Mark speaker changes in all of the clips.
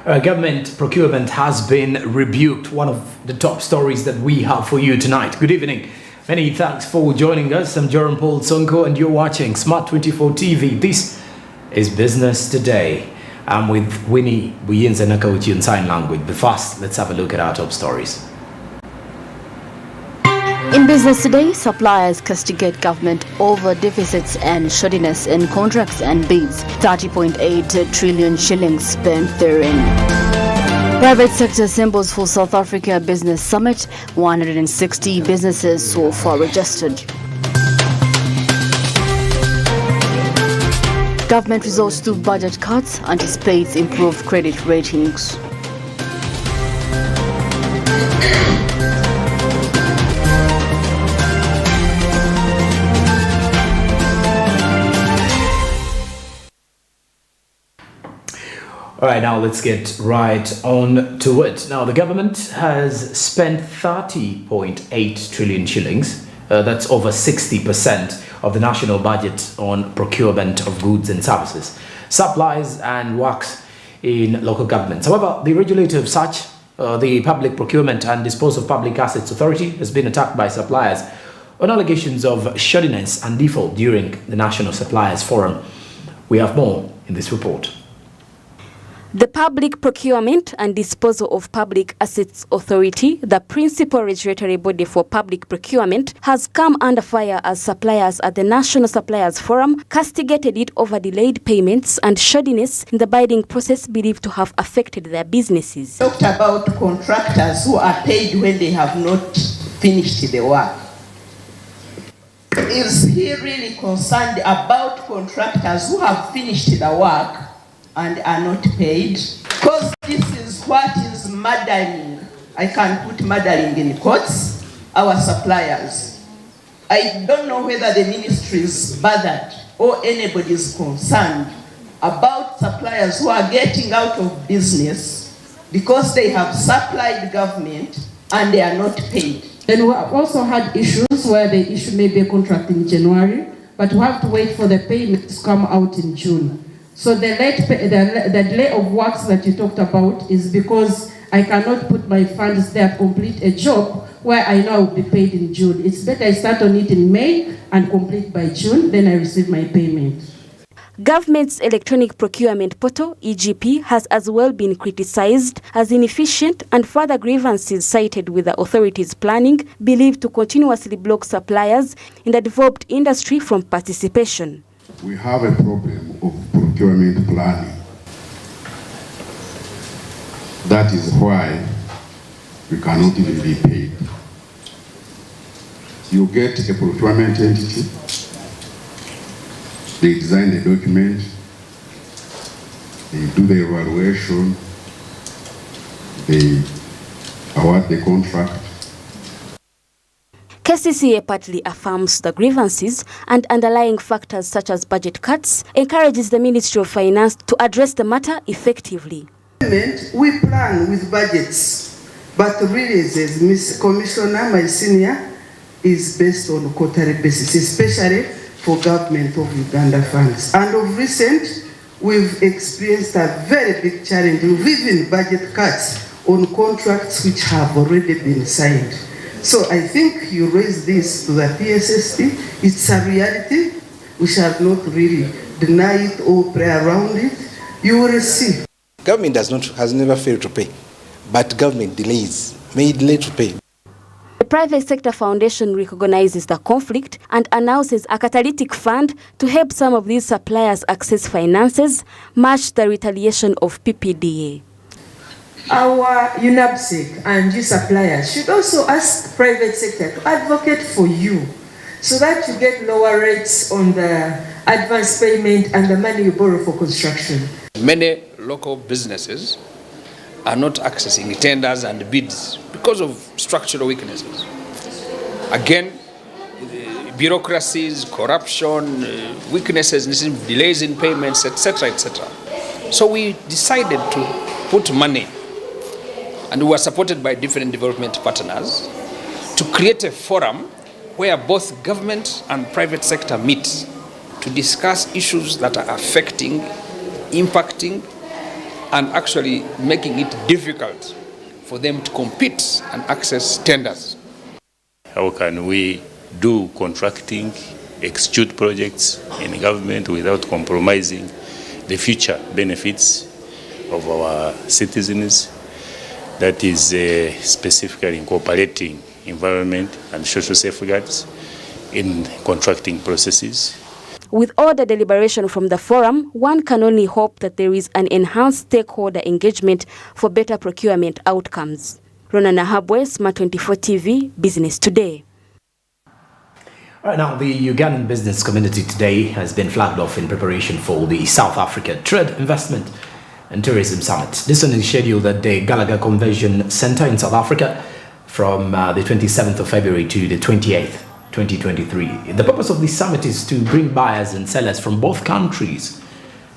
Speaker 1: Government procurement has been rebuked. One of the top stories that we have for you tonight. Good evening. Many thanks for joining us. I'm Joram Paul Sonko and you're watching Smart 24 TV. This is Business Today. I'm with Winnie Buyinzenakauchi in sign language. But first, let's have a look at our top stories.
Speaker 2: In Business Today, suppliers castigate government over deficits and shoddiness in contracts and bids. 30.8 trillion shillings spent therein. Private sector assembles for South Africa Business Summit. 160 businesses so far registered. Government resorts to budget cuts, anticipates improved credit ratings.
Speaker 1: All right, now let's get right on to it. Now, the government has spent 30.8 trillion shillings. That's over 60% of the national budget on procurement of goods and services, supplies and works in local governments. However, the regulator of such, the Public Procurement and Disposal of Public Assets Authority, has been attacked by suppliers on allegations of shoddiness and default during the National Suppliers Forum. We have more in this report.
Speaker 2: The Public Procurement and Disposal of Public Assets Authority, the principal regulatory body for public procurement, has come under fire as suppliers at the National Suppliers Forum castigated it over delayed payments and shoddiness in the bidding process believed to have affected their businesses.
Speaker 3: Talked about contractors who are paid when they have not finished the work. Is he really concerned about contractors who have finished the work and are not paid? Because this is what is murdering, I can put murdering in quotes, our suppliers. I don't know whether the ministry is bothered or anybody is concerned about suppliers who are getting out of business because they have supplied government and they are not paid.
Speaker 4: And we have also had issues where they issue maybe a contract in January, but we have to wait for the payment to come out in June. So the delay of works that you talked about is because I cannot put my funds there, complete a job where I know I will be paid in June. It's better I start on it in May and complete by June, then I receive my payment.
Speaker 2: Government's electronic procurement portal, EGP, has as well been criticized as inefficient and further grievances cited with the authorities' planning believed to continuously block suppliers in the developed industry from participation.
Speaker 5: We have a problem of procurement planning. That is why we cannot even be paid. You get a procurement entity, they design the document, they do the evaluation, they award the contract.
Speaker 2: KCCA partly affirms the grievances and underlying factors such as budget cuts, encourages the Ministry of Finance to address the matter effectively.
Speaker 3: We plan with budgets, but really as Ms. Commissioner, my senior, is based on a quarterly basis, especially for government of Uganda funds. And of recent, we've experienced a very big challenge with even budget cuts on contracts which have already been signed. So I think you raise this to the PSST. It's a reality. We shall not really deny it or play around it. You will see.
Speaker 6: Government has never failed to pay, but government may delay to pay.
Speaker 2: The Private Sector Foundation recognizes the conflict and announces a catalytic fund to help some of these suppliers access finances, match the retaliation of PPDA.
Speaker 4: Our UNAPSIC and you suppliers should also ask private sector to advocate for you so that you get lower rates on the advance payment and the money you borrow for construction.
Speaker 7: Many local businesses are not accessing tenders and bids because of structural weaknesses. Again, bureaucracies, corruption, weaknesses, delays in payments, etc., etc. So we decided to put money, and we were supported by different development partners, to create a forum where both government and private sector meet to discuss issues that are affecting, impacting and actually making it difficult for them to compete and access tenders.
Speaker 8: How can we do contracting, execute projects in government without compromising the future benefits of our citizens? That is specifically incorporating environment and social safeguards in contracting processes.
Speaker 2: With all the deliberation from the forum, one can only hope that there is an enhanced stakeholder engagement for better procurement outcomes. Rona Nahabwe, Smart 24 TV, Business Today.
Speaker 1: All right, now the Ugandan business community today has been flagged off in preparation for the South Africa Trade, Investment and Tourism Summit. This one is scheduled at the Gallagher Convention Center in South Africa from the 27th of February to the 28th. 2023. The purpose of this summit is to bring buyers and sellers from both countries,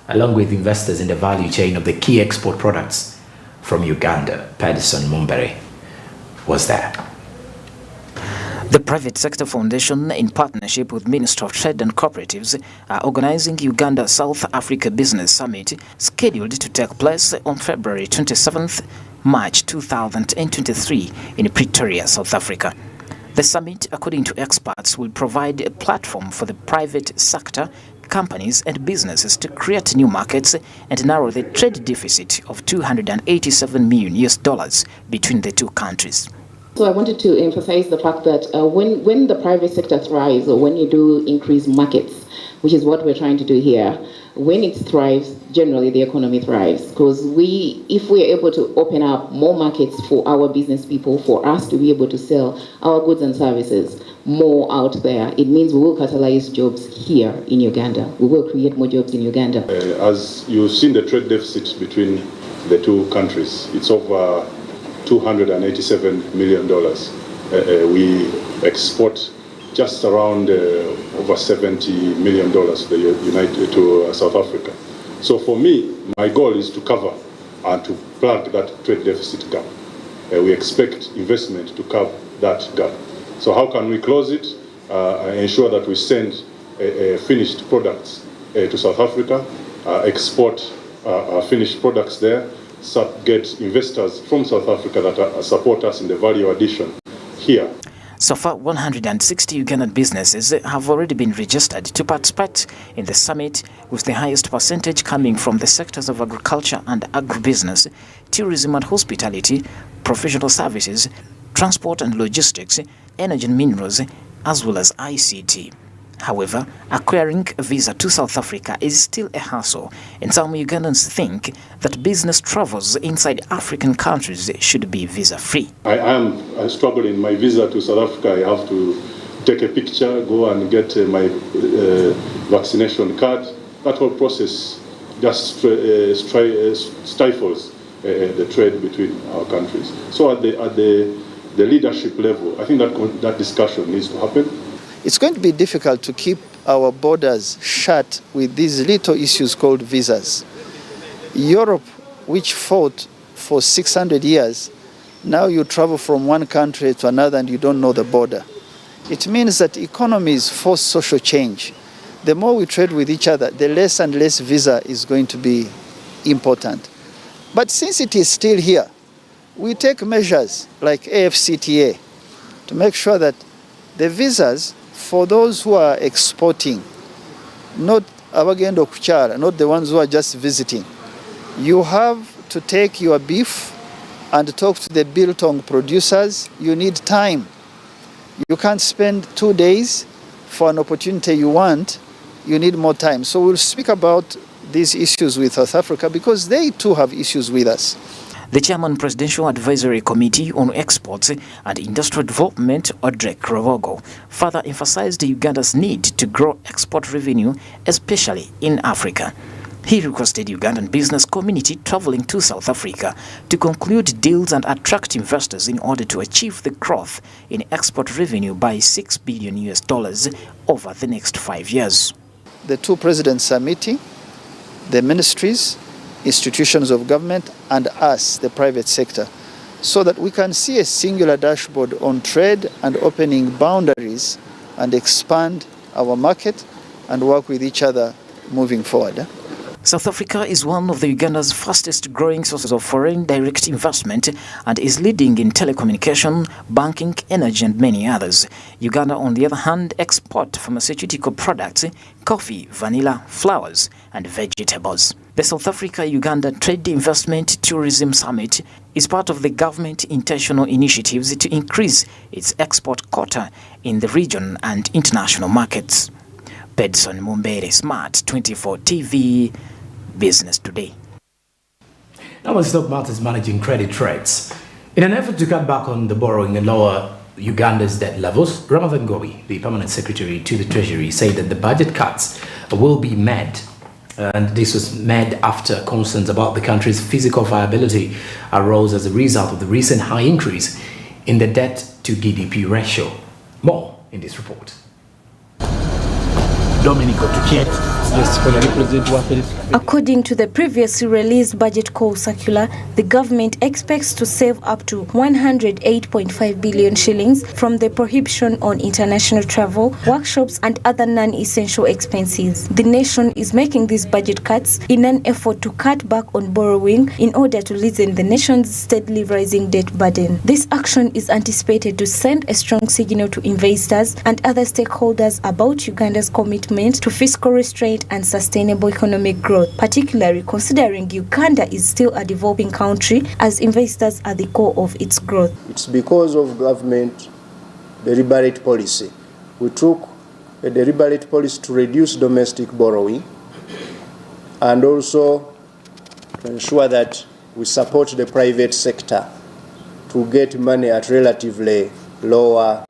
Speaker 1: along with investors in the value chain of the key export products from Uganda. Padison Mumbere was there.
Speaker 9: The Private Sector Foundation, in partnership with Ministry of Trade and Cooperatives, are organizing Uganda South Africa Business Summit, scheduled to take place on February 27th, March 2023 in Pretoria, South Africa. The summit, according to experts, will provide a platform for the private sector, companies and businesses to create new markets and narrow the trade deficit of $287 million between the two countries.
Speaker 10: So I wanted to emphasize the fact that when the private sector thrives, or when you do increase markets, which is what we're trying to do here, when it thrives, generally the economy thrives. Because if we're able to open up more markets for our business people, for us to be able to sell our goods and services more out there, it means we will catalyze jobs here in Uganda. We will create more jobs in Uganda.
Speaker 11: As you've seen, the trade deficit between the two countries, it's over $287 million. We export just around over $70 million to South Africa. So for me, my goal is to cover and to plug that trade deficit gap. We expect investment to cover that gap. So how can we close it? Ensure that we send finished products to South Africa, export finished products there, get investors from South Africa that support us in the value addition here.
Speaker 9: So far, 160 Ugandan businesses have already been registered to participate in the summit, with the highest percentage coming from the sectors of agriculture and agribusiness, tourism and hospitality, professional services, transport and logistics, energy and minerals, as well as ICT. However, acquiring a visa to South Africa is still a hassle, and some Ugandans think that business travels inside African countries should be visa-free.
Speaker 11: I am struggling. My visa to South Africa, I have to take a picture, go and get my vaccination card. That whole process just stifles the trade between our countries. So at the leadership level, I think that discussion needs to happen.
Speaker 12: It's going to be difficult to keep our borders shut with these little issues called visas. Europe, which fought for 600 years, now you travel from one country to another and you don't know the border. It means that economies force social change. The more we trade with each other, the less and less visa is going to be important. But since it is still here, we take measures like AfCTA to make sure that the visas for those who are exporting, not abagendo kuchara, not the ones who are just visiting, you have to take your beef and talk to the biltong producers. You need time. You can't spend 2 days for an opportunity you want. You need more time. So we'll speak about these issues with South Africa because they too have issues with us.
Speaker 9: The Chairman Presidential Advisory Committee on Exports and Industrial Development, Audrey Krovogo, further emphasized Uganda's need to grow export revenue, especially in Africa. He requested Ugandan business community traveling to South Africa to conclude deals and attract investors in order to achieve the growth in export revenue by $6 billion over the next 5 years.
Speaker 12: The two presidents are meeting, the ministries, institutions of government, and us, the private sector, so that we can see a singular dashboard on trade and opening boundaries and expand our market and work with each other moving forward.
Speaker 9: South Africa is one of the Uganda's fastest growing sources of foreign direct investment and is leading in telecommunication, banking, energy and many others. Uganda, on the other hand, export pharmaceutical products, coffee, vanilla, flowers and vegetables. The South Africa-Uganda Trade Investment Tourism Summit is part of the government intentional initiatives to increase its export quota in the region and international markets. Pedson Mumbere, Smart 24 TV, Business Today.
Speaker 1: Now let's talk about managing credit rates. In an effort to cut back on the borrowing and lower Uganda's debt levels, Ramadhan Gobi, the Permanent Secretary to the Treasury, said that the budget cuts will be made. And this was made after concerns about the country's fiscal viability arose as a result of the recent high increase in the debt to GDP ratio. More in this report.
Speaker 13: Dominico Tuchet.
Speaker 2: According to the previously released budget call circular, the government expects to save up to 108.5 billion shillings from the prohibition on international travel, workshops and other non-essential expenses. The nation is making these budget cuts in an effort to cut back on borrowing in order to lessen the nation's steadily rising debt burden. This action is anticipated to send a strong signal to investors and other stakeholders about Uganda's commitment to fiscal restraint and sustainable economic growth, particularly considering Uganda is still a developing country as investors are the core of its growth.
Speaker 14: It's because of government deliberate policy. We took a deliberate policy to reduce domestic borrowing and also to ensure that we support the private sector to get money at relatively lower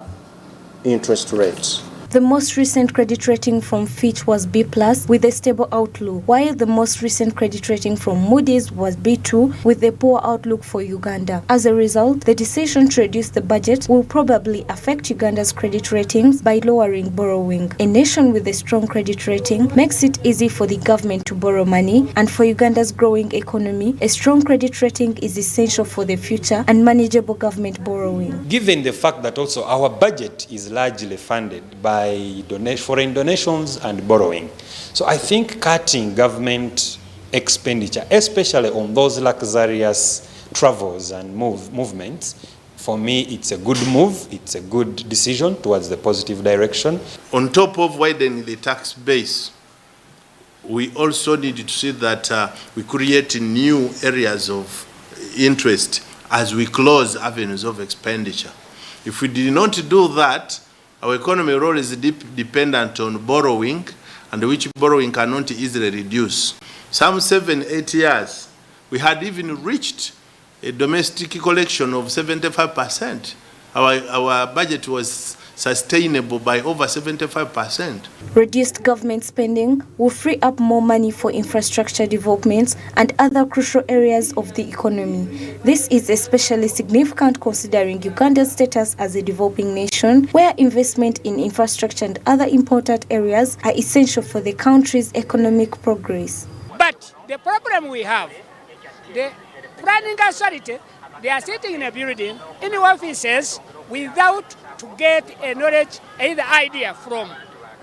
Speaker 14: interest rates.
Speaker 2: The most recent credit rating from Fitch was B+ with a stable outlook, while the most recent credit rating from Moody's was B2 with a poor outlook for Uganda. As a result, the decision to reduce the budget will probably affect Uganda's credit ratings by lowering borrowing. A nation with a strong credit rating makes it easy for the government to borrow money, and for Uganda's growing economy, a strong credit rating is essential for the future and manageable government borrowing.
Speaker 15: Given the fact that also our budget is largely funded by foreign donations and borrowing. So I think cutting government expenditure, especially on those luxurious travels and movements, for me it's a good move, it's a good decision towards the positive direction.
Speaker 13: On top of widening the tax base, we also need to see that we create new areas of interest as we close avenues of expenditure. If we did not do that, our economy role is dependent on borrowing, and which borrowing cannot easily reduce. Some 7-8 years, we had even reached a domestic collection of 75%. Our budget was sustainable by over 75%.
Speaker 2: Reduced government spending will free up more money for infrastructure developments and other crucial areas of the economy. This is especially significant considering Uganda's status as a developing nation, where investment in infrastructure and other important areas are essential for the country's economic progress.
Speaker 16: But the problem we have, the planning authority, they are sitting in a building, in offices, without to get a knowledge, either idea from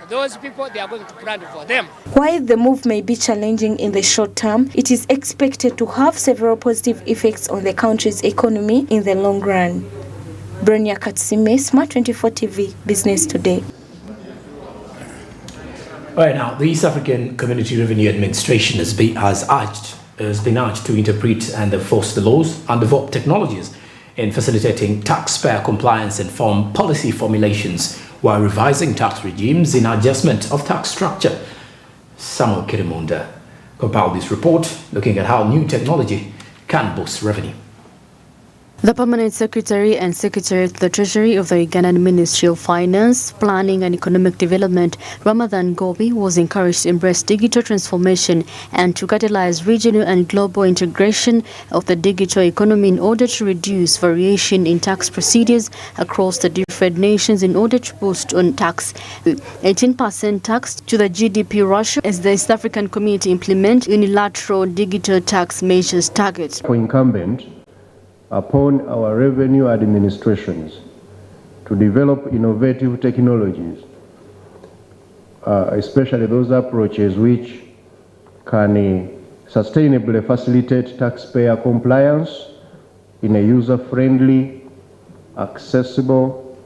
Speaker 16: those people they are going to plan for them.
Speaker 2: While the move may be challenging in the short term, it is expected to have several positive effects on the country's economy in the long run. Bronya Katsime, Smart 24 TV, Business Today.
Speaker 1: All right, now, the East African Community Revenue Administration has been urged to interpret and enforce the laws and develop technologies in facilitating taxpayer compliance and form policy formulations while revising tax regimes in adjustment of tax structure. Samuel Kirimunda compiled this report looking at how new technology can boost revenue.
Speaker 17: The Permanent Secretary and Secretary to the Treasury of the Ugandan Ministry of Finance, Planning and Economic Development, Ramadhan Gobi, was encouraged to embrace digital transformation and to catalyze regional and global integration of the digital economy in order to reduce variation in tax procedures across the different nations in order to boost on tax. 18% tax to the GDP ratio as the East African community implement unilateral digital tax measures targets.
Speaker 18: For incumbent, upon our revenue administrations to develop innovative technologies, especially those approaches which can sustainably facilitate taxpayer compliance in a user-friendly, accessible,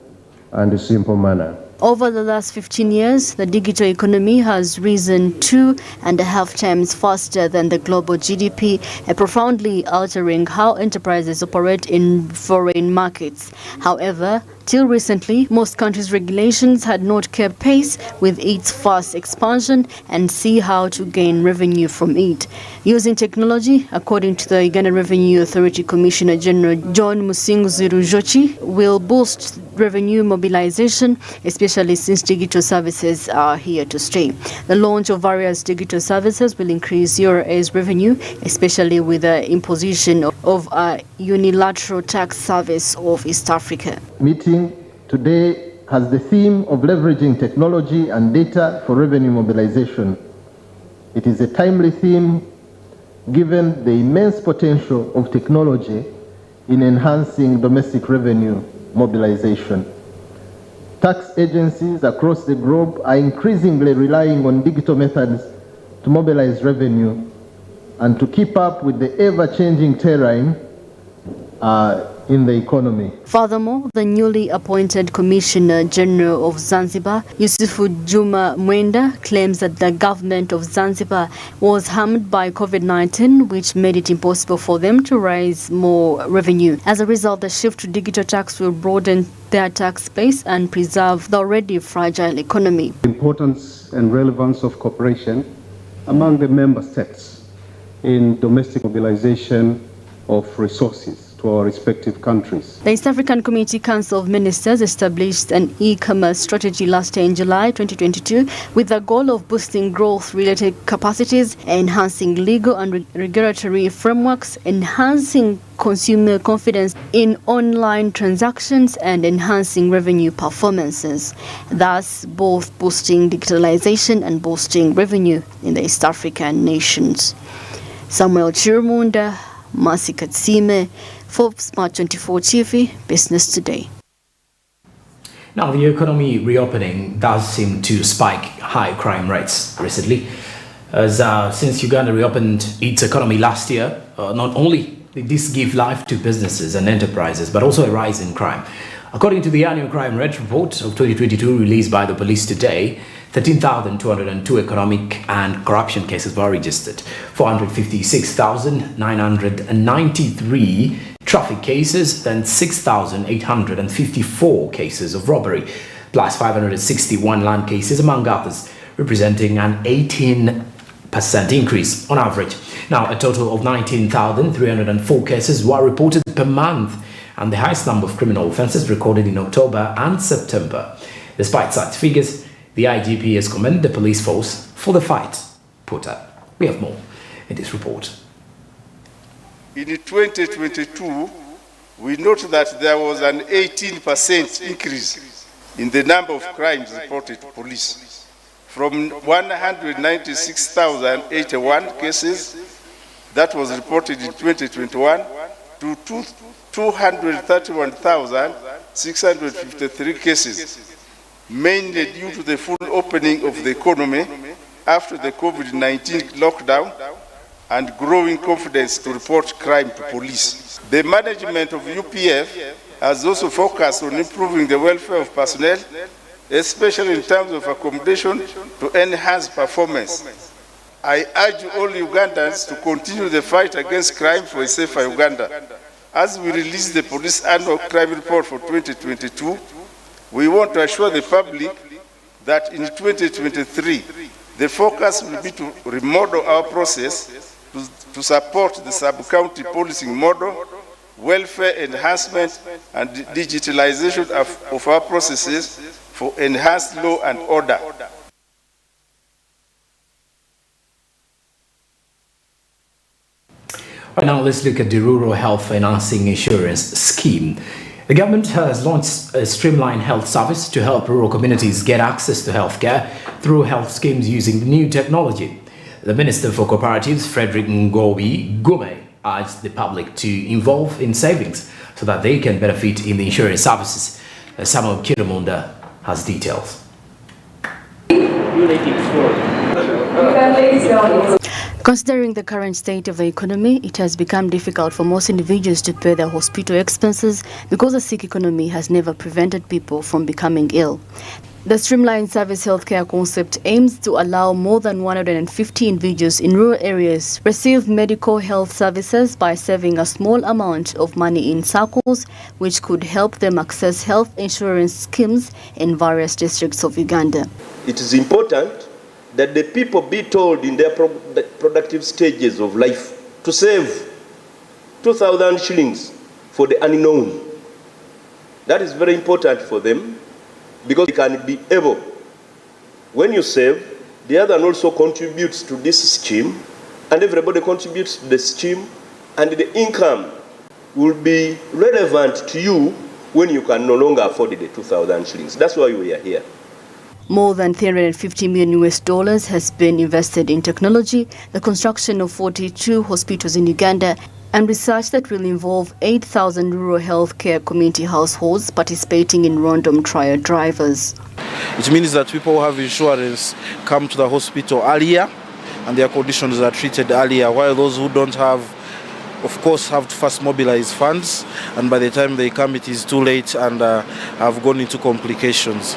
Speaker 18: and simple manner.
Speaker 17: Over the last 15 years, the digital economy has risen 2.5 times faster than the global GDP, profoundly altering how enterprises operate in foreign markets. However, till recently, most countries' regulations had not kept pace with its fast expansion and see how to gain revenue from it. Using technology, according to the Uganda Revenue Authority Commissioner General John Musinguziru-Jochi, will boost revenue mobilization, especially since digital services are here to stay. The launch of various digital services will increase URA's revenue, especially with the imposition of a unilateral tax service of East Africa.
Speaker 19: Meeting today has the theme of leveraging technology and data for revenue mobilization. It is a timely theme given the immense potential of technology in enhancing domestic revenue mobilization. Tax agencies across the globe are increasingly relying on digital methods to mobilize revenue and to keep up with the ever-changing terrain in the economy.
Speaker 17: Furthermore, the newly appointed Commissioner General of Zanzibar, Yusufu Juma Mwenda, claims that the government of Zanzibar was harmed by COVID-19, which made it impossible for them to raise more revenue. As a result, the shift to digital tax will broaden their tax base and preserve the already fragile economy.
Speaker 20: The importance and relevance of cooperation among the member states in domestic mobilization of resources to our respective countries.
Speaker 17: The East African Community Council of Ministers established an e-commerce strategy last year in July 2022 with the goal of boosting growth-related capacities, enhancing legal and regulatory frameworks, enhancing consumer confidence in online transactions, and enhancing revenue performances, thus both boosting digitalization and boosting revenue in the East African nations. Samuel Chirumunda, Masi Katsime, Forbes Smart 24 TV, Business Today.
Speaker 1: Now, the economy reopening does seem to spike high crime rates recently. As since Uganda reopened its economy last year, not only did this give life to businesses and enterprises, but also a rise in crime. According to the annual crime rate report of 2022 released by the police today, 13,202 economic and corruption cases were registered, 456,993 traffic cases, and 6,854 cases of robbery, plus 561 land cases, among others, representing an 18% increase on average. Now, a total of 19,304 cases were reported per month, and the highest number of criminal offences recorded in October and September. Despite such figures, the IGP has commended the police force for the fight put up. We have more in this report.
Speaker 21: In 2022, we note that there was an 18% increase in the number of crimes reported to police, from 196,081 cases that was reported in 2021 to 231,653 cases, mainly due to the full opening of the economy after the COVID-19 lockdown and growing confidence to report crime to police. The management of UPF has also focused on improving the welfare of personnel, especially in terms of accommodation, to enhance performance. I urge all Ugandans to continue the fight against crime for a safer Uganda. As we release the police annual crime report for 2022, we want to assure the public that in 2023, the focus will be to remodel our process to support the sub-county policing model, welfare enhancement, and digitalization of our processes for enhanced law and order.
Speaker 1: Now let's look at the Rural Health Financing Insurance Scheme. The government has launched a streamlined health service to help rural communities get access to healthcare through health schemes using new technology. The Minister for Cooperatives, Frederick Ngowi Gume, urged the public to involve in savings so that they can benefit in the insurance services. Samuel Chirumunda has details.
Speaker 17: Considering the current state of the economy, it has become difficult for most individuals to pay their hospital expenses because a sick economy has never prevented people from becoming ill. The streamlined service healthcare concept aims to allow more than 150 individuals in rural areas receive medical health services by saving a small amount of money in circles, which could help them access health insurance schemes in various districts of Uganda.
Speaker 5: It is important that the people be told in their productive stages of life to save 2,000 shillings for the unknown. That is very important for them, because they can be able, when you save, the other also contributes to this scheme, and everybody contributes to the scheme, and the income will be relevant to you when you can no longer afford the 2,000 shillings. That's why we are here.
Speaker 17: More than $350 million has been invested in technology, the construction of 42 hospitals in Uganda, and research that will involve 8,000 rural healthcare community households participating in random trial drivers.
Speaker 22: It means that people who have insurance come to the hospital earlier and their conditions are treated earlier, while those who don't have, of course, have to first mobilize funds, and by the time they come it is too late and have gone into complications.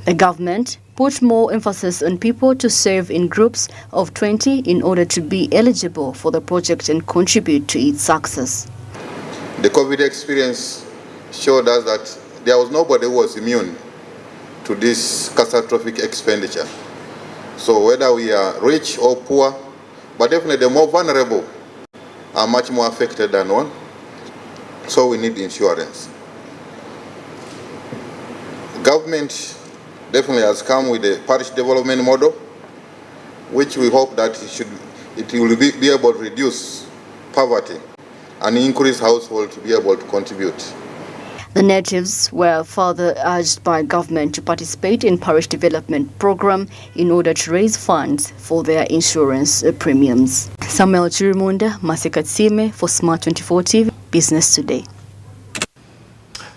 Speaker 17: The government put more emphasis on people to save in groups of 20 in order to be eligible for the project and contribute to its success.
Speaker 23: The COVID experience showed us that there was nobody who was immune to this catastrophic expenditure. So whether we are rich or poor, but definitely the more vulnerable are much more affected than one. So we need insurance. Government definitely has come with a parish development model, which we hope that it will be able to reduce poverty and increase households to be able to contribute.
Speaker 17: The natives were further urged by government to participate in parish development program in order to raise funds for their insurance premiums. Samuel Chirimunda, Masekatsime for Smart 24 TV, Business Today.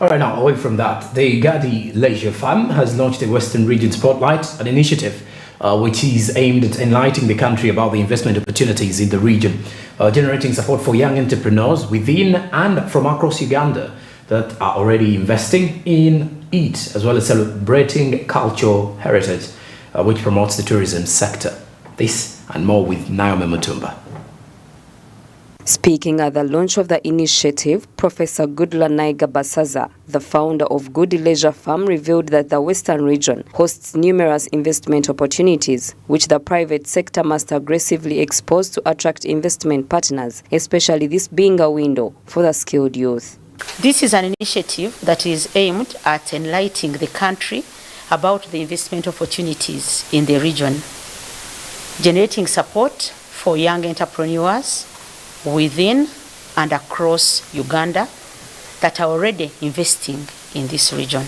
Speaker 1: All right, now away from that, the Gadi Leisure Fund has launched a Western Region Spotlight, an initiative which is aimed at enlightening the country about the investment opportunities in the region, generating support for young entrepreneurs within and from across Uganda that are already investing in it, as well as celebrating cultural heritage, which promotes the tourism sector. This and more with Naomi Mutumba.
Speaker 24: Speaking at the launch of the initiative, Professor Goodla Naiga Basaza, the founder of Good Leisure Farm, revealed that the Western region hosts numerous investment opportunities, which the private sector must aggressively expose to attract investment partners, especially this being a window for the skilled youth.
Speaker 25: This is an initiative that is aimed at enlightening the country about the investment opportunities in the region, generating support for young entrepreneurs within and across Uganda that are already investing in this region.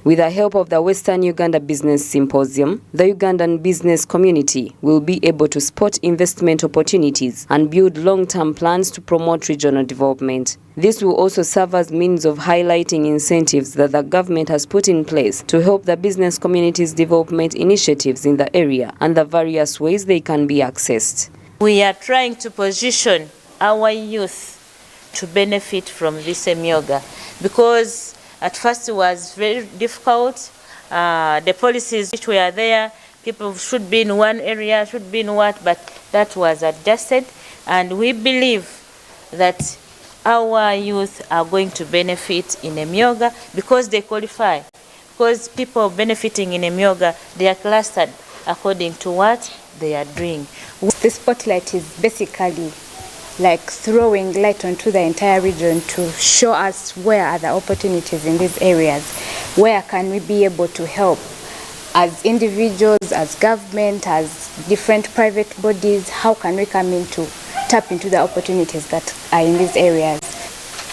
Speaker 24: With the help of the Western Uganda Business Symposium, the Ugandan business community will be able to spot investment opportunities and build long-term plans to promote regional development. This will also serve as means of highlighting incentives that the government has put in place to help the business community's development initiatives in the area and the various ways they can be accessed.
Speaker 26: We are trying to position our youth to benefit from this emyoga, because at first it was very difficult. The policies which were there, people should be in one area, should be in what, but that was adjusted, and we believe that our youth are going to benefit in emyoga because they qualify. Because people benefiting in emyoga, they are clustered according to what they are doing.
Speaker 27: The spotlight is basically like throwing light onto the entire region to show us where are the opportunities in these areas, where can we be able to help as individuals, as government, as different private bodies, how can we come in to tap into the opportunities that are in these areas.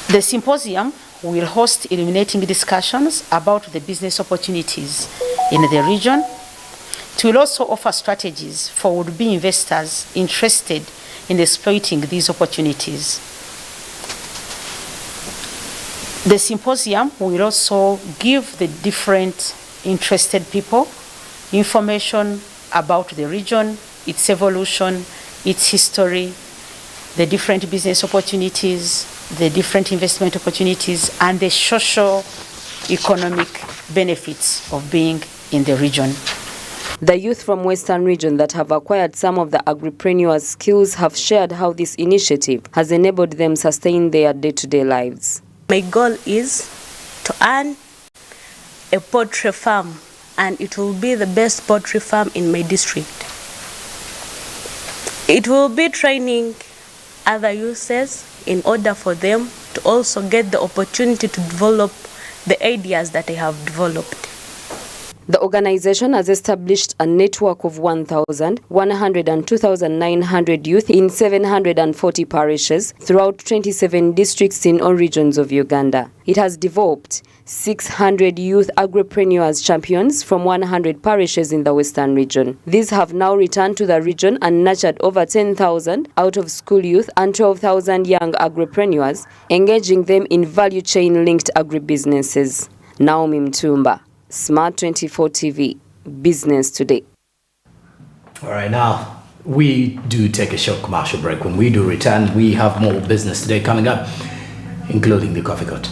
Speaker 25: The symposium will host illuminating discussions about the business opportunities in the region. It will also offer strategies for would-be investors interested in exploiting these opportunities. The symposium will also give the different interested people information about the region, its evolution, its history, the different business opportunities, the different investment opportunities, and the social economic benefits of being in the region.
Speaker 24: The youth from Western region that have acquired some of the agripreneurs' skills have shared how this initiative has enabled them sustain their day-to-day lives.
Speaker 3: My goal is to earn a poultry farm, and it will be the best poultry farm in my district. It will be training other youths in order for them to also get the opportunity to develop the ideas that I have developed.
Speaker 24: The organization has established a network of 1,100 and 2,900 youth in 740 parishes throughout 27 districts in all regions of Uganda. It has developed 600 youth agripreneurs champions from 100 parishes in the Western region. These have now returned to the region and nurtured over 10,000 out-of-school youth and 12,000 young agripreneurs, engaging them in value chain-linked agribusinesses. Naomi Mtumba, Smart 24 TV, Business Today.
Speaker 1: All right, now we do take a short commercial break. When we do return, we have more Business Today coming up, including the coffee cut.